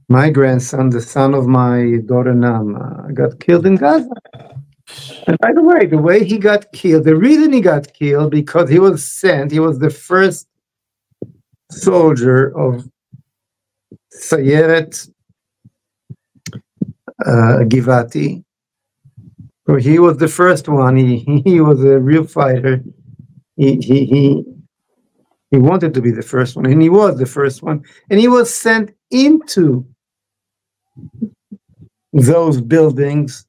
My grandson, the son of my daughter Nama, got killed in Gaza. And by the way he got killed, the reason he got killed, because he was the first soldier of Sayeret Givati. So he was the first one. He was a real fighter. He wanted to be the first one, and he was the first one. And he was sent into those buildings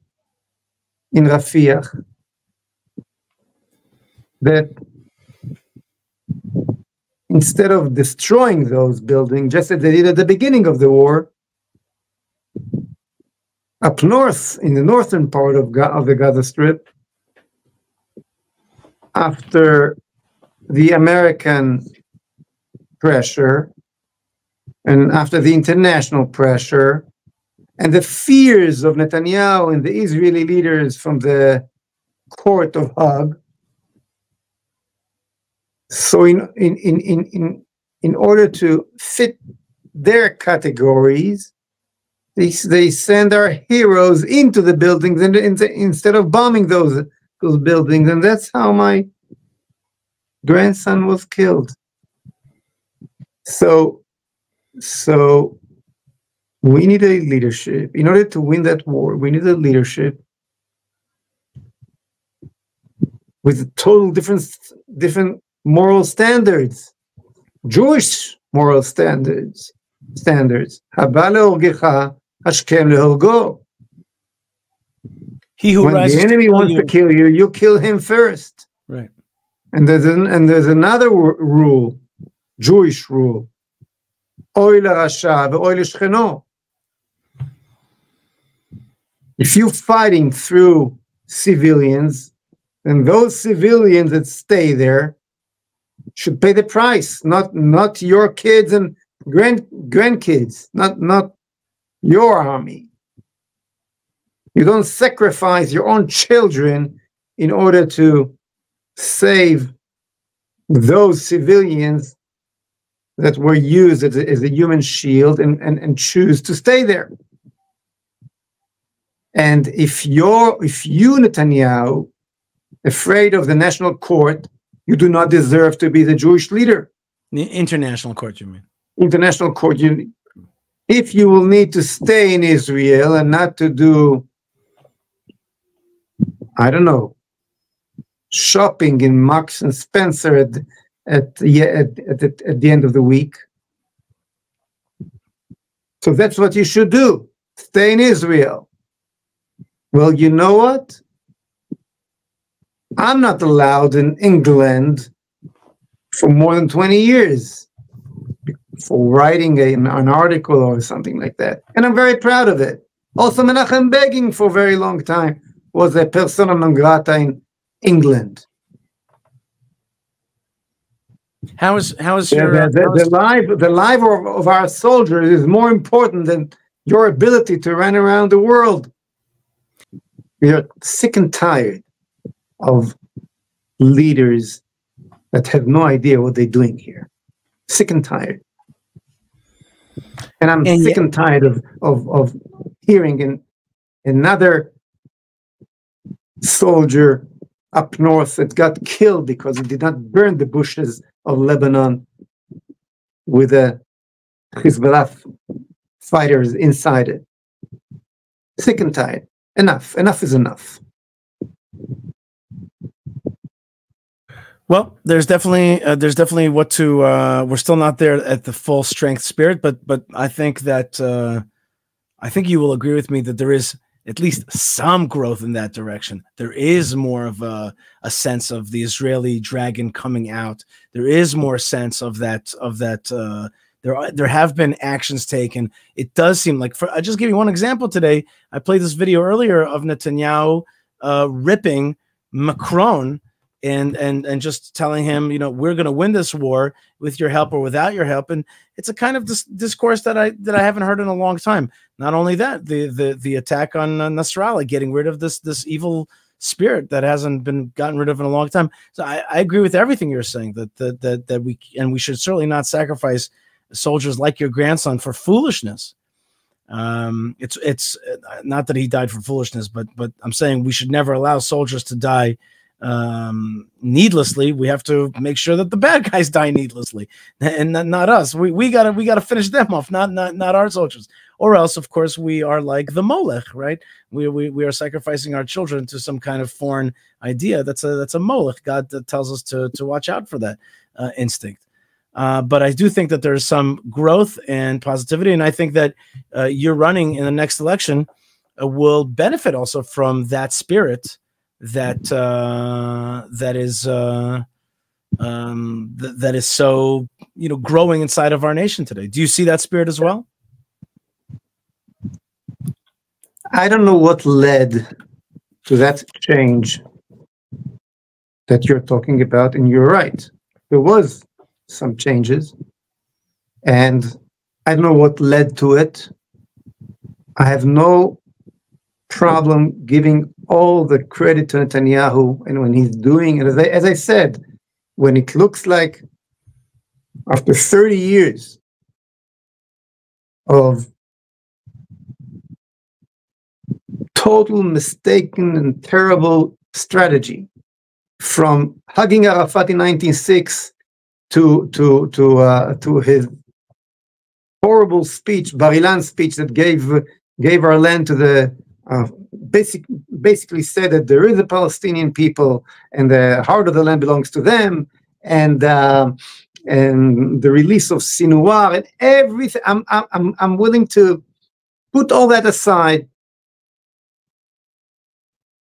in Rafiah that instead of destroying those buildings, just as they did at the beginning of the war, up north, in the northern part of the Gaza Strip, after the American pressure and after the international pressure and the fears of Netanyahu and the Israeli leaders from the court of Hague, so in order to fit their categories, they send our heroes into the buildings and instead of bombing those buildings, and that's how my grandson was killed. So we need a leadership. In order to win that war, we need a leadership with total different moral standards, Jewish moral standards. Haba leorgecha, hashkem lehorgo. He who when the enemy wants to kill you, you kill him first. Right. And there's another rule, Jewish rule. Oy larasha ve'oy leshcheno. If you're fighting through civilians, then those civilians that stay there should pay the price, not your kids and grandkids, not your army. You don't sacrifice your own children in order to save those civilians that were used as a human shield and choose to stay there. And if you, Netanyahu, afraid of the national court, you do not deserve to be the Jewish leader. The international court, you mean? International court. If you will need to stay in Israel and not to do, I don't know, shopping in Marks and Spencer at the end of the week. So that's what you should do. Stay in Israel. Well, you know what? I'm not allowed in England for more than 20 years for writing an article or something like that. And I'm very proud of it. Also, Menachem Begin for a very long time was a persona non grata in England. How is the life of our soldiers is more important than your ability to run around the world. We are sick and tired of leaders that have no idea what they're doing here. Sick and tired. And I'm sick and tired of hearing another soldier up north that got killed because he did not burn the bushes of Lebanon with the Hezbollah fighters inside it. Sick and tired. Enough is enough. Well, there's definitely what to. We're still not there at the full strength spirit, but I think that I think you will agree with me that there is at least some growth in that direction. There is more of a sense of the Israeli dragon coming out. There is more sense of that. There have been actions taken. It does seem like, I'll just give you one example today. I played this video earlier of Netanyahu ripping Macron and just telling him, we're going to win this war with your help or without your help. And it's a kind of discourse that I haven't heard in a long time. Not only that, the attack on Nasrallah, getting rid of this evil spirit that hasn't been gotten rid of in a long time. So I agree with everything you're saying, that we should certainly not sacrifice soldiers like your grandson for foolishness. It's not that he died for foolishness, but I'm saying we should never allow soldiers to die needlessly. We have to make sure that the bad guys die needlessly, and not us. We gotta finish them off, not our soldiers. Or else, of course, we are like the Molech, right? We are sacrificing our children to some kind of foreign idea. That's a Molech. God tells us to watch out for that instinct. But I do think that there's some growth and positivity, and I think that you're running in the next election will benefit also from that spirit that is so growing inside of our nation today. Do you see that spirit as well? I don't know what led to that change that you're talking about, and you're right. There was some changes, and I don't know what led to it. I have no problem giving all the credit to Netanyahu, and when he's doing, and as I said, when it looks like after 30 years of total mistaken and terrible strategy, from hugging Arafat in 1996 to his horrible speech, Bar Ilan speech, that gave our land to the basically said that there is a Palestinian people and the heart of the land belongs to them, and the release of Sinwar and everything. I'm willing to put all that aside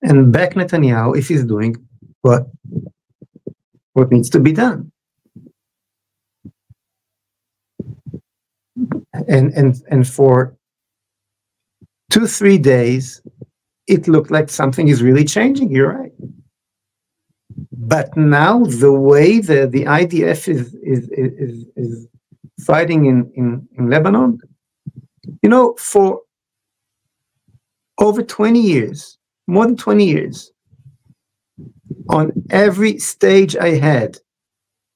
and back Netanyahu if he's doing what needs to be done. And for 2-3 days, it looked like something is really changing. You're right. But now the way the IDF is fighting in Lebanon, for over 20 years, more than 20 years, on every stage I had,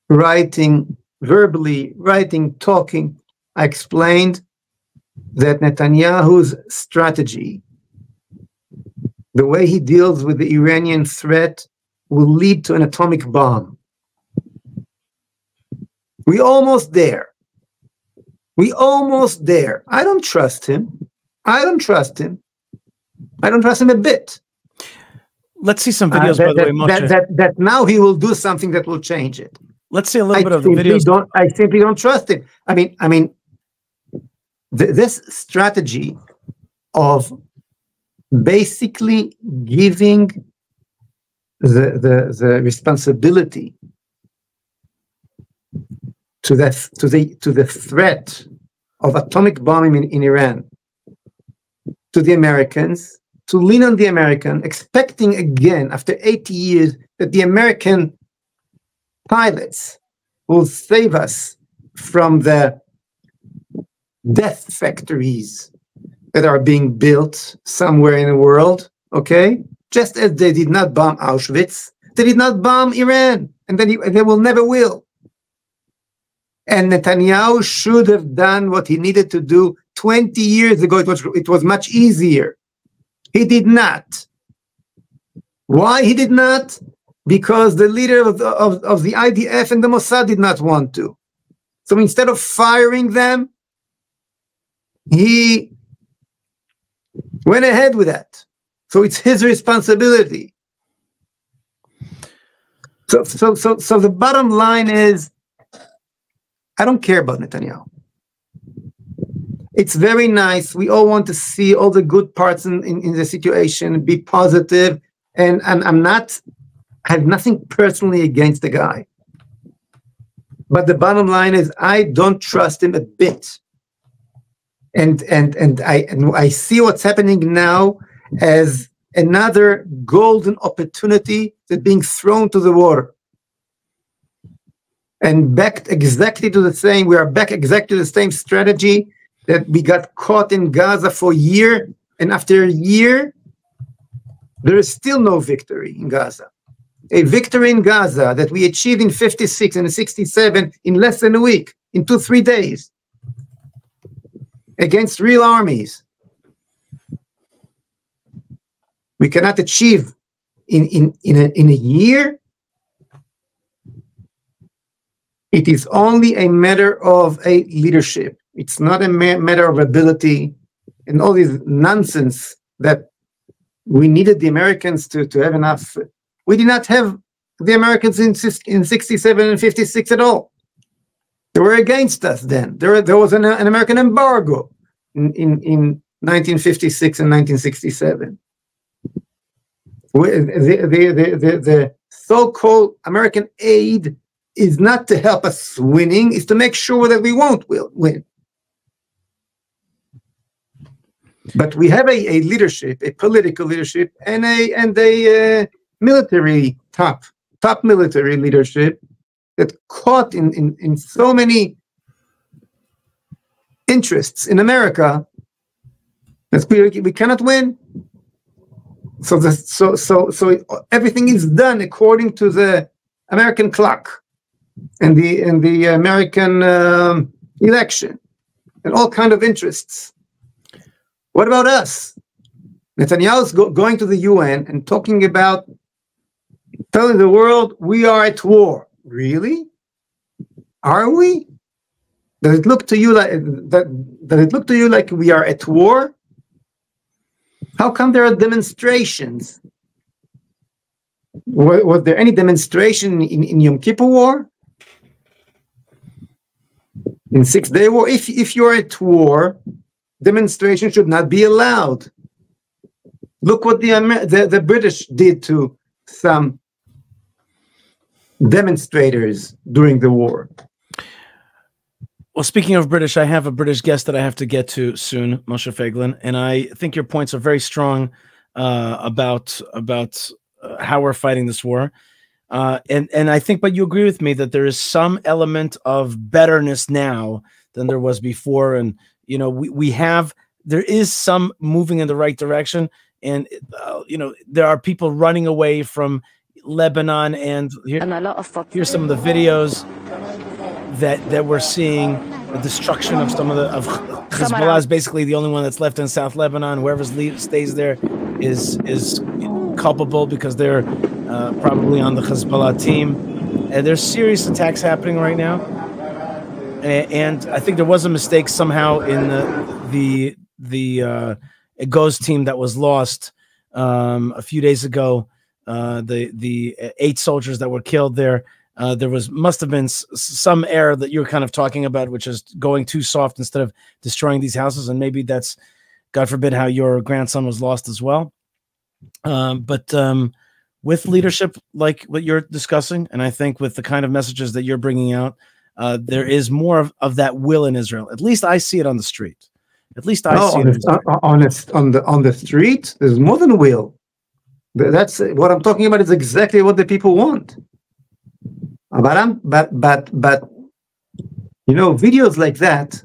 writing, verbally, writing, talking, I explained that Netanyahu's strategy, the way he deals with the Iranian threat, will lead to an atomic bomb. We're almost there. We're almost there. I don't trust him. I don't trust him a bit. Let's see some videos, by the way, Moshe. That now he will do something that will change it. Let's see a little bit of the videos. I simply don't trust him. I mean, this strategy of basically giving the responsibility to the threat of atomic bombing in Iran to the Americans, to lean on the American, expecting again after 80 years that the American pilots will save us from the death factories that are being built somewhere in the world, okay? Just as they did not bomb Auschwitz, they did not bomb Iran, and they will never will. And Netanyahu should have done what he needed to do 20 years ago. It was much easier. He did not. Why he did not? Because the leader of the IDF and the Mossad did not want to. So instead of firing them, he went ahead with that. So it's his responsibility. So the bottom line is, I don't care about Netanyahu. It's very nice. We all want to see all the good parts in the situation, be positive, and I have nothing personally against the guy. But the bottom line is, I don't trust him a bit. And I see what's happening now as another golden opportunity that's being thrown to the water. And back exactly to the same, we are back exactly to the same strategy that we got caught in Gaza for a year, and after a year, there is still no victory in Gaza. A victory in Gaza that we achieved in 56 and 67 in less than a week, in 2-3 days. against real armies. We cannot achieve in a year. It is only a matter of a leadership. It's not a matter of ability and all this nonsense that we needed the Americans to have enough. We did not have the Americans in 67 and 56 at all. They were against us then. There was an American embargo in 1956 and 1967. The so-called American aid is not to help us winning, is to make sure that we won't win. But we have a leadership, a political leadership, and a military top military leadership that caught in so many interests in America that we cannot win. So everything is done according to the American clock and the American election and all kind of interests. What about us? Netanyahu's going to the UN and talking about telling the world we are at war. Really? Are we? Does it look to you like does it look to you like we are at war? How come there are demonstrations? Was there any demonstration in Yom Kippur War? In 6 Day War? If you're at war, demonstration should not be allowed. Look what the British did to some demonstrators during the war. Well, speaking of British, I have a British guest that I have to get to soon, Moshe Feiglin, and I think your points are very strong about how we're fighting this war. And I think, but you agree with me that there is some element of betterness now than there was before, and you know there is some moving in the right direction, and there are people running away from Lebanon, and here's some of the videos that we're seeing. The destruction of some of Hezbollah is basically the only one that's left in South Lebanon. Whoever stays there is culpable because they're probably on the Hezbollah team. And there's serious attacks happening right now. And I think there was a mistake somehow in the Egoz team that was lost a few days ago. The 8 soldiers that were killed there. There must have been some error that you're kind of talking about, which is going too soft instead of destroying these houses. And maybe that's, God forbid, how your grandson was lost as well. But with leadership like what you're discussing, and I think with the kind of messages that you're bringing out, there is more of that will in Israel. At least I see it on the street. At least I see it on the street. There's more than will. That's what I'm talking about. Is exactly what the people want. But videos like that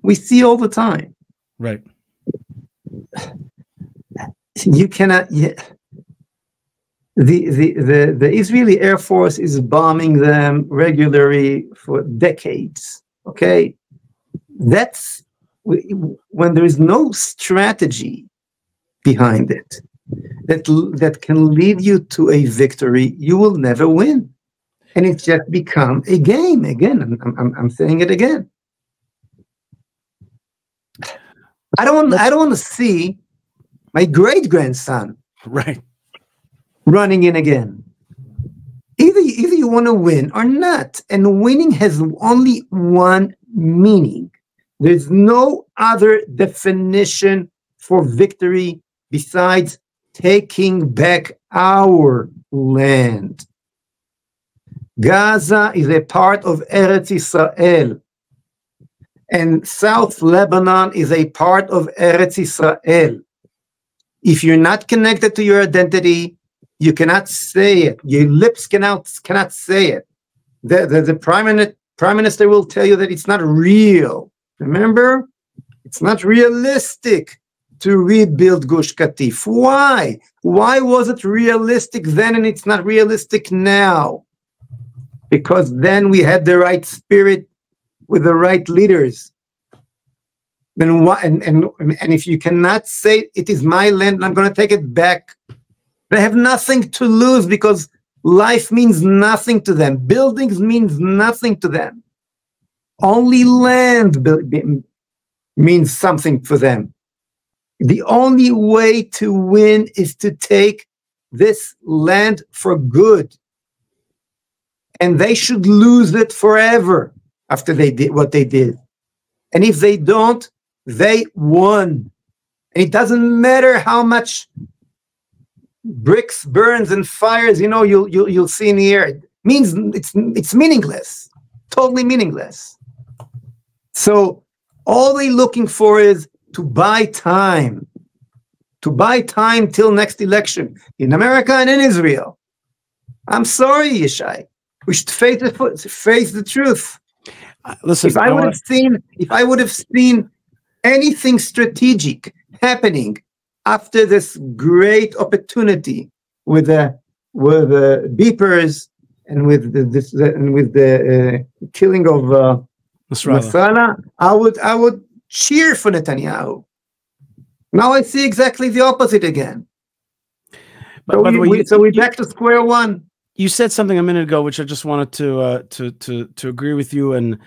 we see all the time. Right. You cannot. The Israeli Air Force is bombing them regularly for decades. Okay, that's when there is no strategy behind it that can lead you to a victory. You will never win. And it's just become a game again. I'm saying it again. I don't want to see my great-grandson running in again. Either you want to win or not. And winning has only one meaning. There's no other definition for victory besides taking back our land. Gaza is a part of Eretz Israel, and South Lebanon is a part of Eretz Israel. If you're not connected to your identity, you cannot say it. Your lips cannot say it. The prime minister will tell you that it's not real. Remember, it's not realistic to rebuild Gush Katif. Why? Why was it realistic then and it's not realistic now? Because then we had the right spirit with the right leaders. then what? And if you cannot say it is my land, I'm going to take it back. They have nothing to lose because life means nothing to them. Buildings means nothing to them. Only land means something for them. The only way to win is to take this land for good. And they should lose it forever after they did what they did. And if they don't, they won. And it doesn't matter how much bricks burns and fires, you'll see in the air. It means it's meaningless, totally meaningless. So all they're looking for is to buy time till next election in America and in Israel. I'm sorry, Yishai. We should face the truth. Listen, if I would have seen anything strategic happening after this great opportunity with the beepers and with the killing of Nasrallah, I would cheer for Netanyahu. Now I see exactly the opposite again. But so we're back to square one. You said something a minute ago, which I just wanted to agree with you, and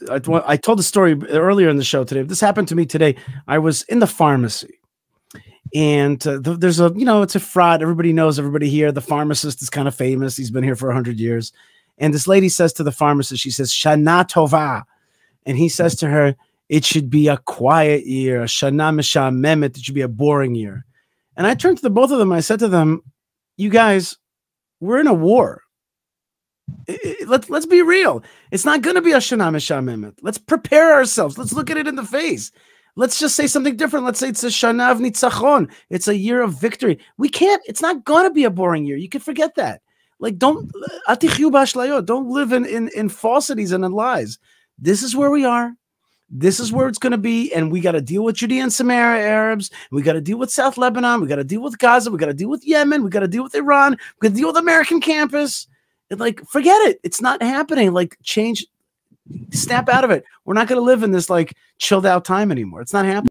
I told the story earlier in the show today. This happened to me today. I was in the pharmacy, and there's it's a fraud. Everybody knows everybody here. The pharmacist is kind of famous. He's been here for 100 years. And this lady says to the pharmacist, she says, Shana Tova. And he says to her, it should be a quiet year, a Shana Meshamemet. It should be a boring year. And I turned to the both of them. I said to them, you guys, we're in a war. Let's be real. It's not going to be a Shana Meshamemet. Let's prepare ourselves. Let's look at it in the face. Let's just say something different. Let's say it's a Shana of Nitzachon. It's a year of victory. It's not going to be a boring year. You can forget that. Like, don't live in falsities and in lies. This is where we are. This is where it's going to be. And we got to deal with Judea and Samaria Arabs. We got to deal with South Lebanon. We got to deal with Gaza. We got to deal with Yemen. We got to deal with Iran. We got to deal with American campus. And forget it. It's not happening. Snap out of it. We're not going to live in this chilled out time anymore. It's not happening.